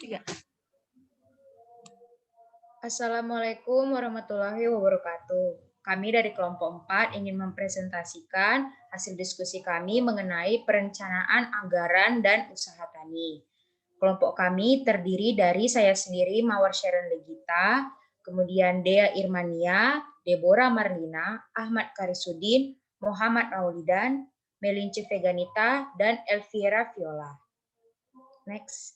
3. Assalamualaikum warahmatullahi wabarakatuh. Kami dari kelompok 4 ingin mempresentasikan hasil diskusi kami mengenai perencanaan anggaran dan usaha tani. Kelompok kami terdiri dari saya sendiri, Mawar Sharon Legita, kemudian Dea Irmania, Deborah Marlina, Ahmad Karisudin, Muhammad Maulidan, Melinci Veganita, dan Elvira Viola. Next.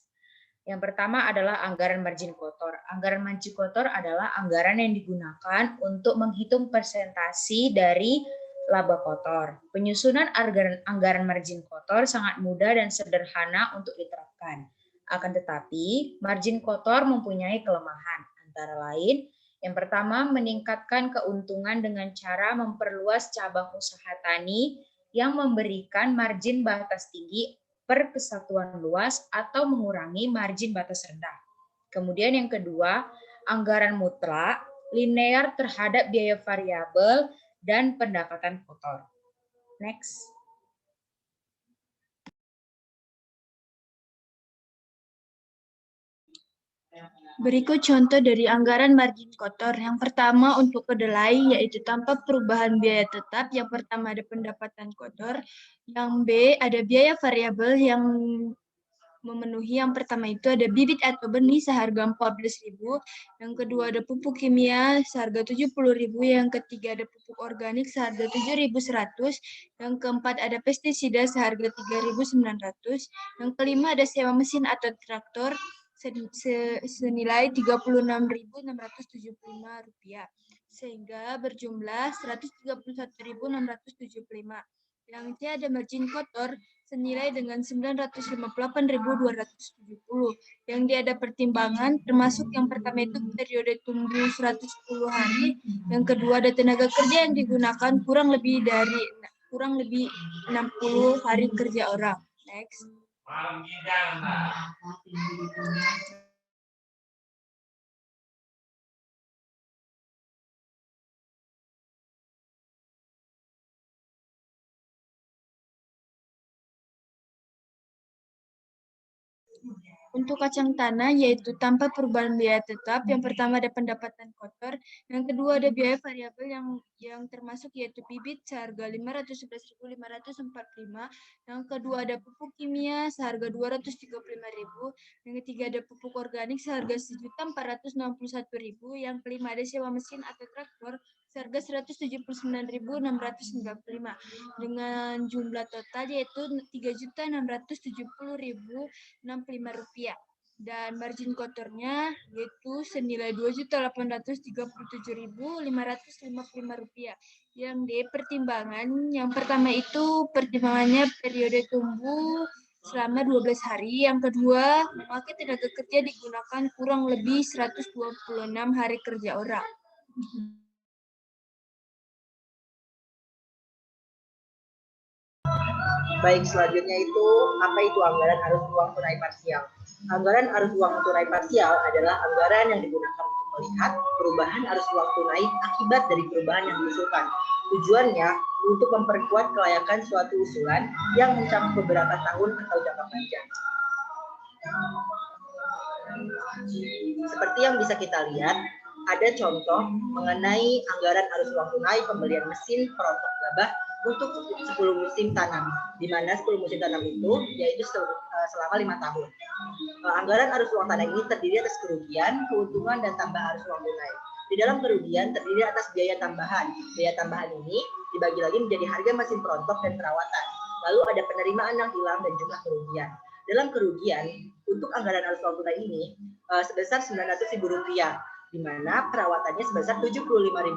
Yang pertama adalah anggaran margin kotor. Anggaran margin kotor adalah anggaran yang digunakan untuk menghitung persentasi dari laba kotor. Penyusunan anggaran margin kotor sangat mudah dan sederhana untuk diterapkan. Akan tetapi, margin kotor mempunyai kelemahan. Antara lain, yang pertama, meningkatkan keuntungan dengan cara memperluas cabang usaha tani yang memberikan margin batas tinggi per kesatuan luas atau mengurangi margin batas rendah. Kemudian yang kedua, anggaran mutlak, linear terhadap biaya variabel, dan pendapatan kotor. Next. Berikut contoh dari anggaran margin kotor. Yang pertama untuk kedelai, yaitu tanpa perubahan biaya tetap. Yang pertama ada pendapatan kotor. Yang B ada biaya variabel yang memenuhi. Yang pertama itu ada bibit atau benih seharga 14.000. Yang kedua ada pupuk kimia seharga 70.000. Yang ketiga ada pupuk organik seharga 7.100. Yang keempat ada pestisida seharga 3.900. Yang kelima ada sewa mesin atau traktor senilai Rp36.675, sehingga berjumlah Rp131.675. Yang C ada margin kotor senilai dengan Rp958.270. Yang D ada pertimbangan, termasuk yang pertama itu periode tunggu 110 hari, yang kedua ada tenaga kerja yang digunakan kurang lebih 60 hari kerja orang. Next. Untuk kacang tanah, yaitu tanpa perubahan biaya tetap. Yang pertama ada pendapatan kotor, yang kedua ada biaya variabel yang termasuk yaitu bibit seharga Rp511.545, yang kedua ada pupuk kimia seharga Rp235.000, yang ketiga ada pupuk organik seharga Rp1.461.000, yang kelima ada sewa mesin atau traktor seharga Rp179.695 dengan jumlah total yaitu Rp3.670.065 dan margin kotornya yaitu senilai Rp2.837.555. Yang D pertimbangan, yang pertama itu pertimbangannya periode tumbuh selama 12 hari, yang kedua memakai tenaga kerja digunakan kurang lebih 126 hari kerja orang. Baik, selanjutnya itu apa itu anggaran arus uang tunai parsial? Anggaran arus uang tunai parsial adalah anggaran yang digunakan untuk melihat perubahan arus uang tunai akibat dari perubahan yang diusulkan. Tujuannya untuk memperkuat kelayakan suatu usulan yang mencakup beberapa tahun atau jangka panjang. Seperti yang bisa kita lihat, ada contoh mengenai anggaran arus uang tunai pembelian mesin perontok gabah untuk 10 musim tanam, di mana 10 musim tanam itu yaitu selama 5 tahun. Anggaran arus uang tanah ini terdiri atas kerugian, keuntungan, dan tambah arus uang tunai. Di dalam kerugian terdiri atas biaya tambahan. Biaya tambahan ini dibagi lagi menjadi harga mesin perontok dan perawatan. Lalu ada penerimaan yang hilang dan jumlah kerugian. Dalam kerugian, untuk anggaran arus uang tunai ini sebesar Rp900.000, di mana perawatannya sebesar Rp75.000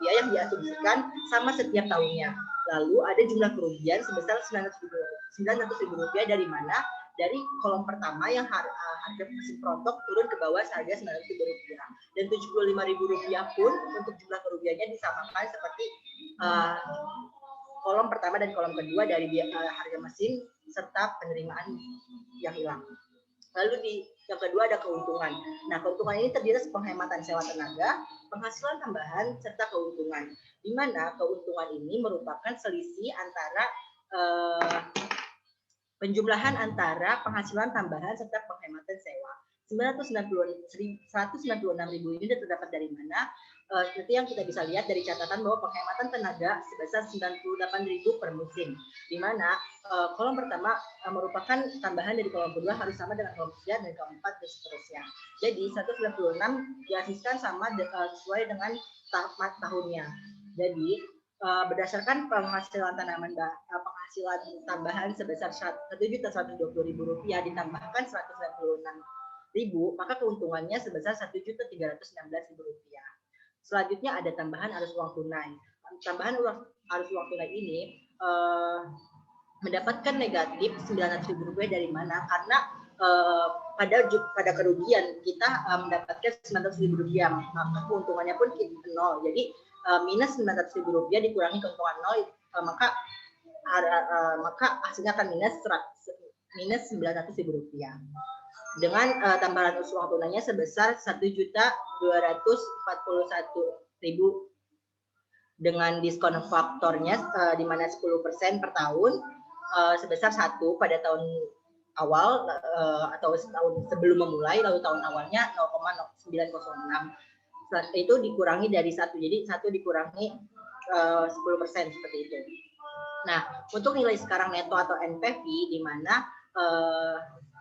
yang diasumsikan sama setiap tahunnya. Lalu ada jumlah kerugian sebesar Rp900.000 dari mana? Dari kolom pertama yang harga mesin perontok turun ke bawah seharga Rp900.000, dan Rp75.000 pun untuk jumlah kerugiannya disamakan seperti kolom pertama dan kolom kedua dari harga mesin serta penerimaan yang hilang. Lalu yang kedua ada keuntungan. Nah, keuntungan ini terdiri atas penghematan sewa tenaga, penghasilan tambahan, serta keuntungan. Di mana keuntungan ini merupakan selisih antara penjumlahan antara penghasilan tambahan serta penghematan sewa. 196.000 unit terdapat dari mana? Seperti yang kita bisa lihat dari catatan bahwa penghematan tenaga sebesar 98.000 per musim, di mana kolom pertama merupakan tambahan dari kolom kedua harus sama dengan kolom ketiga dan kolom keempat dan seterusnya. Jadi 196 diasiskan sama sesuai dengan tahunnya. Jadi berdasarkan penghasilan tanaman penghasilan tambahan sebesar Rp1.120.000 ditambahkan Rp196.000, maka keuntungannya sebesar Rp1.316.000. Selanjutnya ada tambahan arus uang tunai. Tambahan arus uang tunai ini mendapatkan negatif Rp900.000 dari mana? Karena pada kerugian kita mendapatkan Rp900.000, maka keuntungannya pun nol. Jadi minus Rp900.000 dikurangi keuntungan nol, maka hasilnya akan minus Rp900.000. Dengan tambahan arus uang tunainya sebesar Rp1.241.000 dengan diskon faktornya di mana 10% per tahun sebesar 1 pada tahun awal atau tahun sebelum memulai, lalu tahun awalnya 0,906. Itu dikurangi dari 1, jadi 1 dikurangi 10% seperti itu. Nah, untuk nilai sekarang neto atau NPV di mana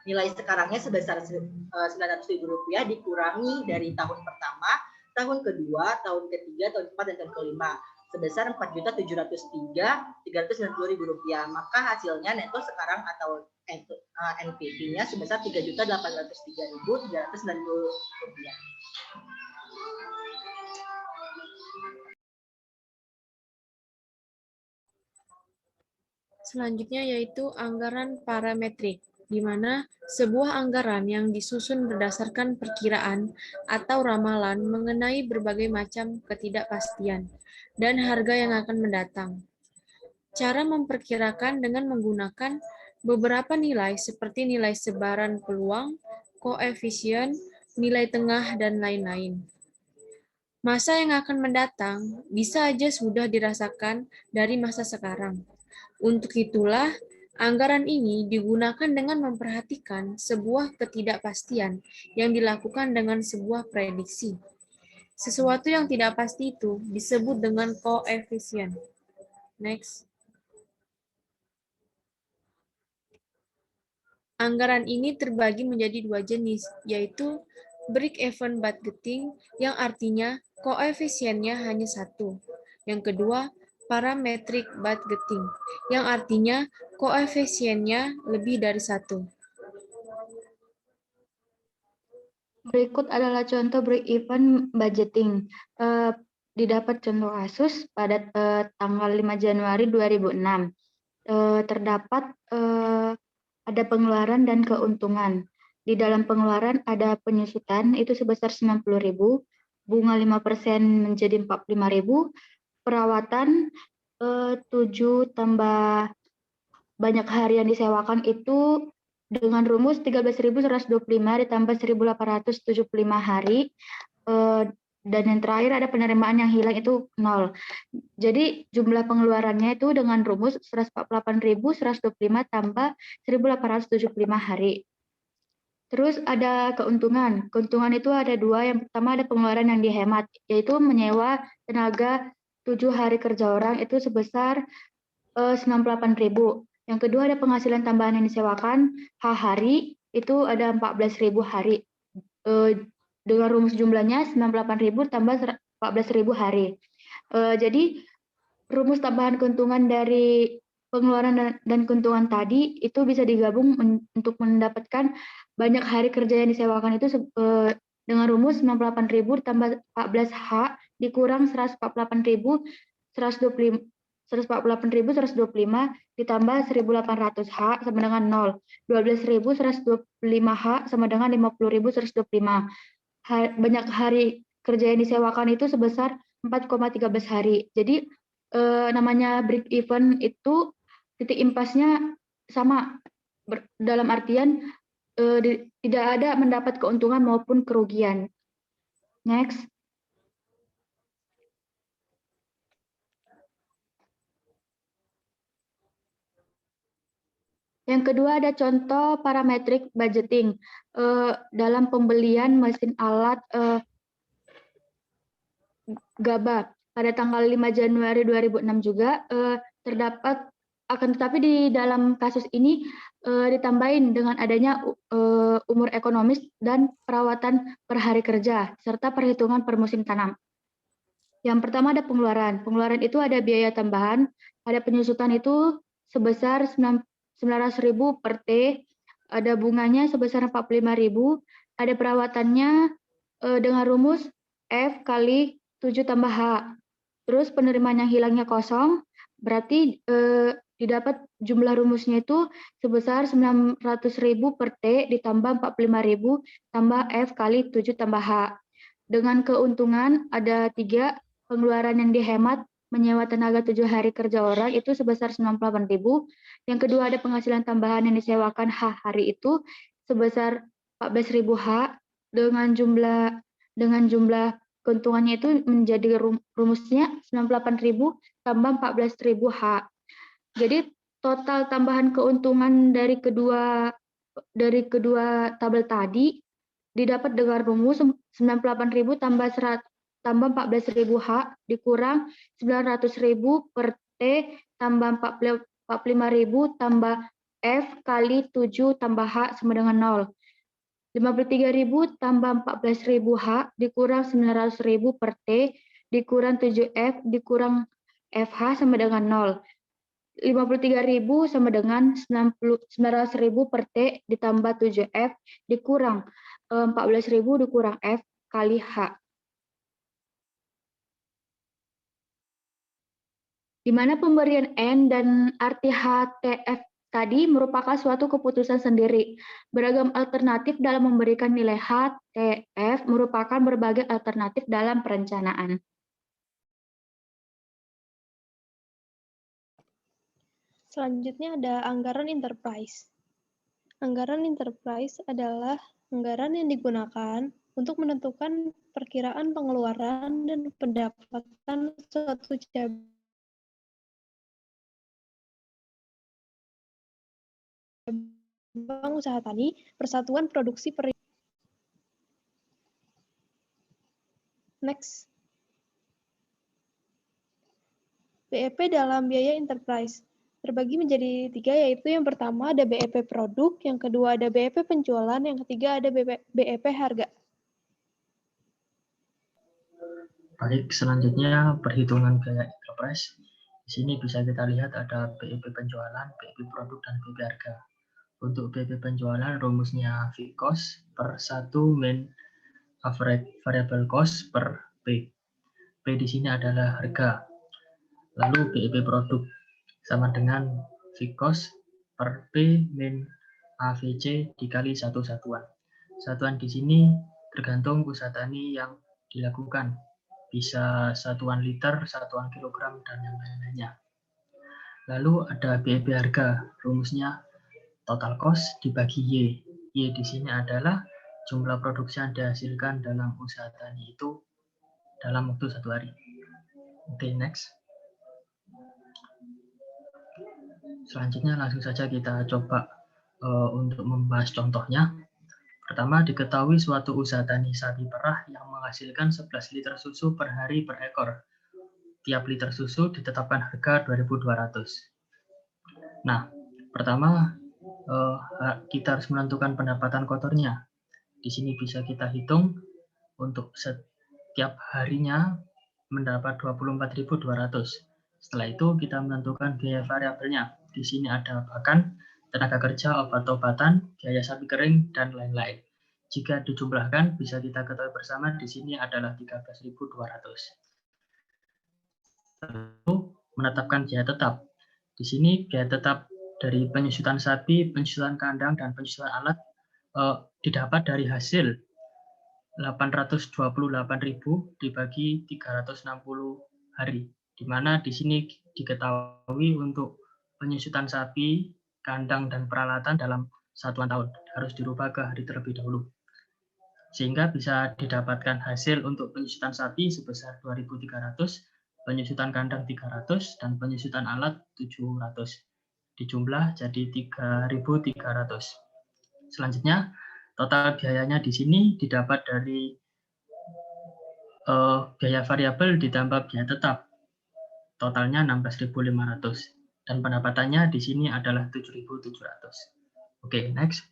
nilai sekarangnya sebesar Rp900.000 dikurangi dari tahun pertama, tahun kedua, tahun ketiga, tahun keempat, dan tahun kelima sebesar Rp4.703.392.000. Maka hasilnya neto sekarang atau NPV-nya sebesar Rp3.803.390. Selanjutnya yaitu anggaran parametrik, di mana sebuah anggaran yang disusun berdasarkan perkiraan atau ramalan mengenai berbagai macam ketidakpastian dan harga yang akan mendatang. Cara memperkirakan dengan menggunakan beberapa nilai seperti nilai sebaran peluang, koefisien, nilai tengah, dan lain-lain. Masa yang akan mendatang bisa aja sudah dirasakan dari masa sekarang. Untuk itulah, anggaran ini digunakan dengan memperhatikan sebuah ketidakpastian yang dilakukan dengan sebuah prediksi. Sesuatu yang tidak pasti itu disebut dengan koefisien. Next. Anggaran ini terbagi menjadi 2 jenis, yaitu break-even budgeting yang artinya koefisiennya hanya 1. Yang kedua, parametric budgeting yang artinya koefisiennya lebih dari 1. Berikut adalah contoh break-even budgeting. Didapat contoh kasus pada tanggal 5 Januari 2006. Terdapat ada pengeluaran dan keuntungan. Di dalam pengeluaran ada penyusutan itu sebesar 90.000, bunga 5% menjadi 45.000, perawatan 7 tambah banyak hari yang disewakan itu dengan rumus 13.125 ditambah 1.875 hari, dan yang terakhir ada penerimaan yang hilang itu 0. Jadi jumlah pengeluarannya itu dengan rumus 148.125 tambah 1.875 hari. Terus ada keuntungan. Keuntungan itu ada 2. Yang pertama ada pengeluaran yang dihemat, yaitu menyewa tenaga 7 hari kerja orang itu sebesar 98.000. Yang kedua ada penghasilan tambahan yang disewakan hari itu ada 14.000 hari. Dengan rumus jumlahnya 98.000 tambah 14.000 hari. Jadi rumus tambahan keuntungan dari pengeluaran dan keuntungan tadi itu bisa digabung untuk mendapatkan banyak hari kerja yang disewakan itu dengan rumus 98.000 tambah 14H dikurang 148.125 ditambah 1.800H sama dengan 0. 12.125H sama dengan 50.125. Banyak hari kerja yang disewakan itu sebesar 4,13 hari. Jadi namanya break even itu titik impasnya sama, dalam artian tidak ada mendapat keuntungan maupun kerugian. Next. Yang kedua ada contoh parametric budgeting dalam pembelian mesin alat gabah pada tanggal 5 Januari 2006 juga terdapat, akan tetapi di dalam kasus ini ditambahin dengan adanya umur ekonomis dan perawatan per hari kerja serta perhitungan per musim tanam. Yang pertama ada pengeluaran. Pengeluaran itu ada biaya tambahan, ada penyusutan itu sebesar 900.000 per T, ada bunganya sebesar 45.000, ada perawatannya dengan rumus F kali 7 tambah H. Terus penerimaan yang hilangnya kosong, berarti didapat jumlah rumusnya itu sebesar 900.000 per T ditambah 45.000 tambah F kali 7 tambah H. Dengan keuntungan ada 3, pengeluaran yang dihemat menyewa tenaga 7 hari kerja orang itu sebesar 98.000. Yang kedua ada penghasilan tambahan yang disewakan H hari itu sebesar 14.000 H dengan jumlah keuntungannya itu menjadi rumusnya 98.000 tambah 14.000 H. Jadi total tambahan keuntungan dari kedua tabel tadi didapat dengan rumus 98.000 tambah 14.000 H dikurang 900.000 per T tambah 45.000 tambah F kali 7 tambah H sama dengan 0. 53.000 tambah 14.000 H dikurang 900.000 per T dikurang 7F dikurang FH sama dengan 0. 53.000 sama dengan 900.000 per T ditambah 7F dikurang 14.000 dikurang F kali H. Di mana pemberian N dan arti HTF tadi merupakan suatu keputusan sendiri. Beragam alternatif dalam memberikan nilai HTF merupakan berbagai alternatif dalam perencanaan. Selanjutnya ada anggaran enterprise. Anggaran enterprise adalah anggaran yang digunakan untuk menentukan perkiraan pengeluaran dan pendapatan suatu cabang usaha tani, persatuan produksi Next. BEP dalam biaya enterprise terbagi menjadi 3, yaitu yang pertama ada BEP produk, yang kedua ada BEP penjualan, yang ketiga ada BEP harga. Baik, selanjutnya perhitungan biaya enterprise. Di sini bisa kita lihat ada BEP penjualan, BEP produk, dan BEP harga. Untuk BEP penjualan rumusnya fixed cost per 1 min average variable cost per P. P di sini adalah harga. Lalu BEP produk sama dengan fixed cost per P min AVC dikali satu satuan. Satuan di sini tergantung usaha tani yang dilakukan. Bisa satuan liter, satuan kilogram, dan yang lain-lainnya. Lalu ada BEP harga, rumusnya total cost dibagi Y. Y di sini adalah jumlah produksi yang dihasilkan dalam usaha tani itu dalam waktu 1 hari. Oke, next. Selanjutnya langsung saja kita coba untuk membahas contohnya. Pertama, diketahui suatu usaha tani sapi perah yang menghasilkan 11 liter susu per hari per ekor. Tiap liter susu ditetapkan harga 2.200. Nah, pertama kita harus menentukan pendapatan kotornya. Di sini bisa kita hitung untuk setiap harinya mendapat 24.200. Setelah itu kita menentukan biaya variabelnya. Di sini ada pakan, tenaga kerja, obat-obatan, biaya sapi kering, dan lain-lain. Jika dijumlahkan, bisa kita ketahui bersama di sini adalah 13.200. Lalu menetapkan biaya tetap. Di sini biaya tetap dari penyusutan sapi, penyusutan kandang, dan penyusutan alat didapat dari hasil 828.000 dibagi 360 hari. Di mana di sini diketahui untuk penyusutan sapi, kandang, dan peralatan dalam satuan tahun harus dirubah ke hari terlebih dahulu. Sehingga bisa didapatkan hasil untuk penyusutan sapi sebesar 2.300, penyusutan kandang 300, dan penyusutan alat 700. dijumlah jadi 3.300. Selanjutnya, total biayanya di sini didapat dari biaya variabel ditambah biaya tetap. Totalnya 16.500 dan pendapatannya di sini adalah 7.700. Oke, next.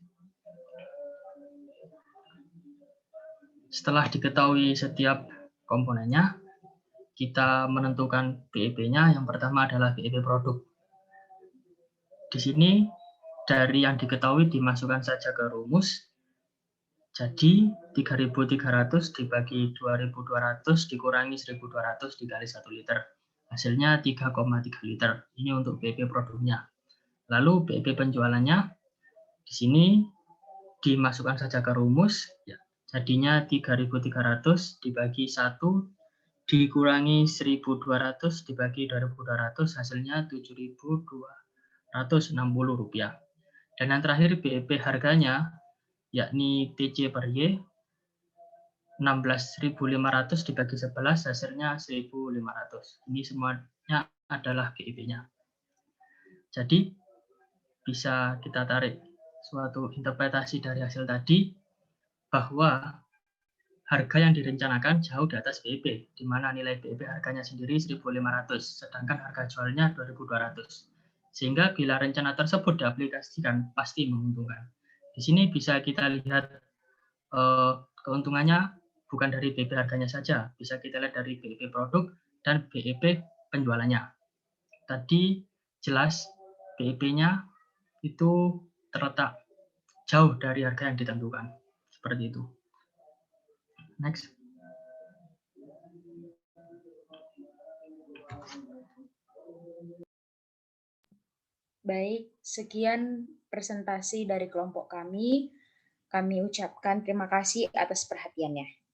Setelah diketahui setiap komponennya, kita menentukan BEP-nya. Yang pertama adalah BEP produk. Di sini dari yang diketahui dimasukkan saja ke rumus. Jadi 3.300 dibagi 2.200 dikurangi 1.200 dikali 1 liter. Hasilnya 3,3 liter. Ini untuk BEP produknya. Lalu BEP penjualannya di sini dimasukkan saja ke rumus. Ya, jadinya 3.300 dibagi 1 dikurangi 1.200 dibagi 2.200 hasilnya 7.260 rupiah. Dan yang terakhir BEP harganya yakni TC per Y 16.500 dibagi 11 hasilnya 1.500. Ini semuanya adalah BEP-nya. Jadi bisa kita tarik suatu interpretasi dari hasil tadi bahwa harga yang direncanakan jauh di atas BEP, di mana nilai BEP harganya sendiri 1.500, sedangkan harga jualnya 2.200. Sehingga bila rencana tersebut diaplikasikan pasti menguntungkan. Di sini bisa kita lihat keuntungannya bukan dari BEP harganya saja, bisa kita lihat dari BEP produk dan BEP penjualannya. Tadi jelas BEP-nya itu terletak jauh dari harga yang ditentukan. Seperti itu. Next. Baik, sekian presentasi dari kelompok kami. Kami ucapkan terima kasih atas perhatiannya.